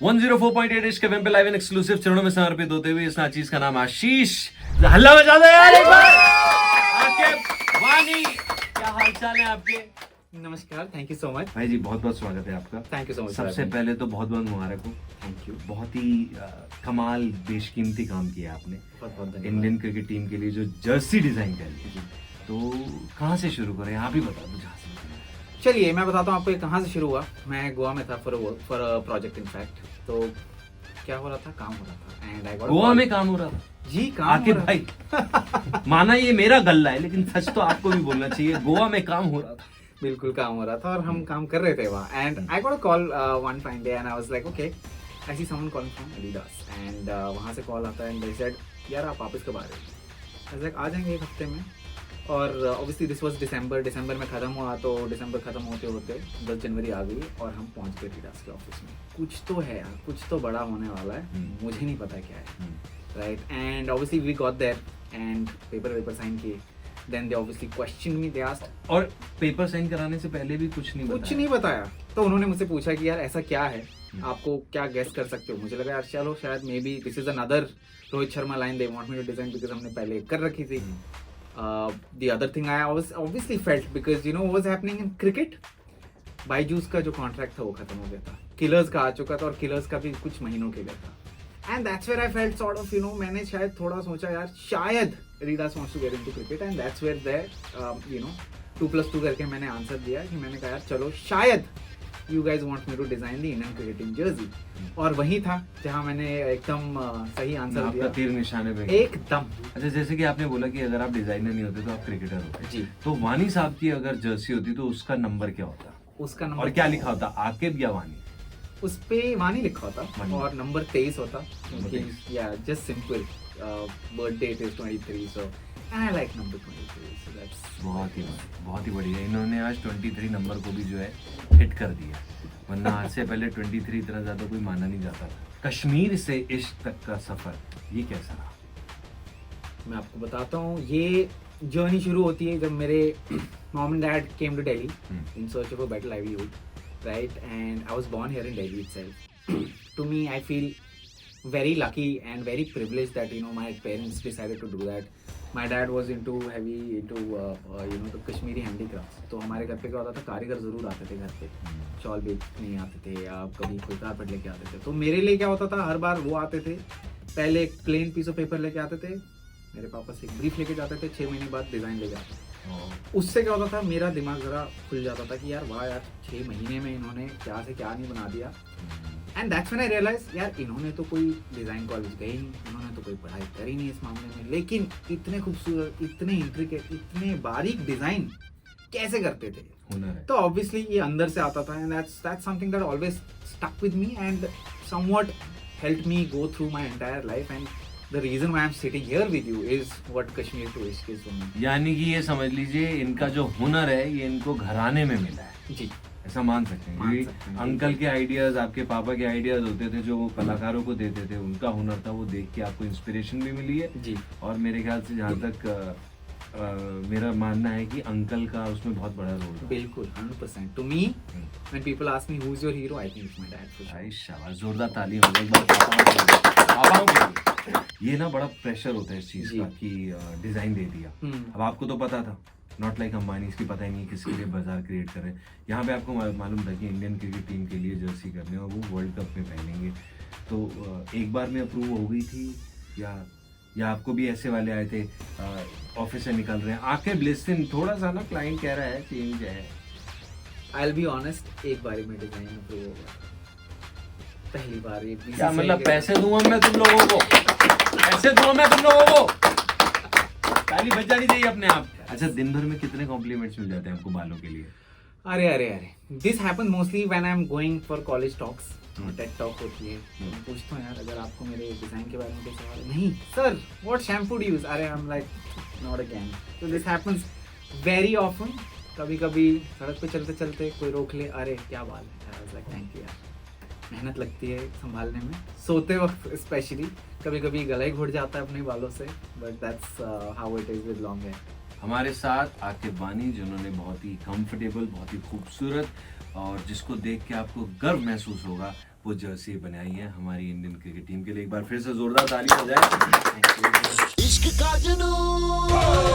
104.8 इश्क एफएम पे live and exclusive चरणों में समर्पित होते हुए इस नाचीज का नाम आशीष। हल्ला मचा दो यार एक बार। आकिब, वानी, क्या हाल चाल है आपके? नमस्कार, थैंक यू सो मच भाई जी बहुत बहुत स्वागत है आपका। Thank you so much. सबसे पहले तो बहुत बहुत मुबारक हो। थैंक यू, बहुत ही कमाल बेशकीमती काम किया आपने बहुत बहुत धन्यवाद। इंडियन क्रिकेट टीम के लिए जो जर्सी डिजाइन कर ली, तो कहाँ से शुरू करें? आप ही बता दो जहाँ से। चलिए मैं बताता हूँ आपको ये कहाँ से शुरू हुआ। मैं गोवा में था फॉर अ प्रोजेक्ट इनफैक्ट। तो क्या हो रहा था, काम हो रहा था एंड आई गॉट गोवा में काम हो रहा था जी, काम हो आकिब रहा भाई। माना ये मेरा गल्ला है लेकिन सच तो आपको भी बोलना चाहिए, गोवा में काम हो रहा था। बिल्कुल काम हो रहा था और हम काम कर रहे थे वहाँ and I got a call one fine day and I was like okay, I see someone calling from Adidas and वहाँ से कॉल आता है एंड दे सेड यार आप वापस कब आ रहे हो? आई वाज लाइक आ जाएंगे एक हफ्ते में। और ऑब्वियसली दिस वाज दिसंबर में ख़त्म हुआ, तो दिसंबर ख़त्म होते होते 10 जनवरी आ गई और हम पहुंच गए एडिडास के ऑफिस में। कुछ तो है यार, कुछ तो बड़ा होने वाला है, मुझे नहीं पता क्या है, right. And obviously we got there and paper sign किए। Then they obviously question me, they asked. और पेपर साइन कराने से पहले भी कुछ नहीं बताया। तो उन्होंने मुझसे पूछा कि यार ऐसा क्या है, आपको क्या गेस कर सकते हो? मुझे लगा यार चलो शायद maybe this is another Rohit Sharma line they want me to design, because हमने पहले कर रखी थी। The other thing I was obviously felt, because you know what was happening in cricket, Byju's का जो कॉन्ट्रैक्ट था वो खत्म हो गया था, किलर्स का आ चुका था और किलर्स का भी कुछ महीनों के लिए था। And that's where I felt sort of you know, मैंने शायद थोड़ा सोचा यार शायद Adidas wants to get into cricket and that's where there you know 2+2 करके मैंने आंसर दिया कि मैंने कहा यार चलो शायद you guys want me to design the Indian cricket team jersey। और वही था जहाँ मैंने एकदम सही आंसर दिया, तीर निशाने पे एकदम। अच्छा, जैसे कि आपने बोला कि अगर आप डिजाइनर नहीं होते तो आप क्रिकेटर होते जी। तो वानी साहब की अगर जर्सी होती तो उसका नंबर क्या होता? उसका नंबर और क्या लिखा होता, आकिब या वानी? उस पे वानी लिखा होता वानी। और नंबर 23 होता, नंबर 23। या just simple birthday is 23, so I like number 23, so that's बहुत ही बढ़िया। इन्होंने आज 23 नंबर को भी जो है हिट कर दिया, वरना आज से पहले 23 इतना ज्यादा कोई माना नहीं जाता था। कश्मीर से इश्क तक का सफर ये कैसा रहा? मैं आपको बताता हूँ। ये जर्नी शुरू होती है जब मेरे mom and dad came to Delhi in search of a better livelihood, right. And I was born here in Delhi itself. To me I feel very lucky and very privileged that you know my parents decided to do that. My dad was into to Kashmiri handicrafts। तो हमारे घर पे क्या होता था, कारीगर जरूर आते थे घर पे, शॉल बेचने आते थे या कभी कोई कारपेट लेके आते थे। तो मेरे लिए क्या होता था, हर बार वो आते थे, पहले एक प्लेन पीस ऑफ पेपर लेके आते थे, मेरे पापा से एक ब्रीफ लेके जाते थे, 6 महीने बाद डिजाइन लेके आते थे। उससे क्या होता था, मेरा दिमाग जरा खुल जाता था कि यार वाह यार 6 महीने में इन्होंने क्या से क्या नहीं बना दिया। And that's when I realize यार इन्होंने तो कोई डिज़ाइन कॉलेज गए नहीं, इन्होंने तो कोई पढ़ाई करी नहीं इस मामले में, लेकिन इतने खूबसूरत, इतने इंट्रिकेट, इतने बारीक डिज़ाइन कैसे करते थे? हुनर है। तो ऑब्वियसली ये अंदर से आता था and that's something that always stuck with me and somewhat helped me go through my entire life. And the reason why I'm sitting here with you is what Kashmir to Ishq is for me। यानी कि ये समझ लीजिए इनका जो हुनर है ये इनको घराने में मिला है जी, ऐसा मान सकते हैं। क्योंकि अंकल के आइडियाज, आपके पापा के आइडियाज होते थे जो वो कलाकारों को देते थे, उनका हुनर था, वो देख के आपको इंस्पिरेशन भी मिली है जी। और मेरे ख्याल से जहाँ तक मेरा मानना है कि अंकल का उसमें बहुत बड़ा रोल है। बिल्कुल 100%। To me when people ask me who is your hero, I think it's my dad for भाई शाबाश, जोरदार ताली हो एक बार पापाओं के लिए। ये ना बड़ा प्रेशर होता है इस चीज का कि डिजाइन दे दिया। अब आपको तो पता था, नॉट लाइक अंबानी, इसकी पता ही नहीं किसके लिए बाजार क्रिएट कर रहे हैं। यहाँ पे आपको मालूम था कि इंडियन क्रिकेट टीम के लिए जर्सी करने और वो वर्ल्ड कप में पहनेंगे, तो एक बार में अप्रूव हो गई थी या आपको भी ऐसे वाले आए थे ऑफिस से निकल रहे हैं आके लिसन थोड़ा सा ना क्लाइंट कह रहा है चेंज है? आई विल बी ऑनेस्ट, एक बार में डिजाइन अप्रूव होगा, पहली बार। एक क्या मतलब पैसे दूंगा मैं तुम लोगों को, पैसे दूंगा मैं तुम लोगों को, ताली बज जानी चाहिए अपने आप। अच्छा, दिन भर में कितने कॉम्प्लीमेंट्स मिल जाते हैं आपको बालों के लिए? अरे this happen mostly when I am going for college talks, Ted talk होती है। मैं पूछता हूँ यार अगर आपको मेरे डिजाइन के बारे में कोई सवाल है, नहीं sir what shampoo do use, अरे I am like not again. तो दिस हैपेंस वेरी ऑफन। कभी कभी सड़क पे चलते चलते कोई रोक ले, अरे क्या बाल है, I was like thank you यार, मेहनत लगती है संभालने में, सोते वक्त स्पेशली कभी कभी गला ही घुट जाता है अपने बालों से, but that's how it is with long hair. हमारे साथ आकिब वानी, जिन्होंने बहुत ही कंफर्टेबल, बहुत ही खूबसूरत और जिसको देख के आपको गर्व महसूस होगा वो जर्सी बनाई है हमारी इंडियन क्रिकेट टीम के लिए। एक बार फिर से जोरदार ताली हो जाए। Thank you. इश्क का जुनून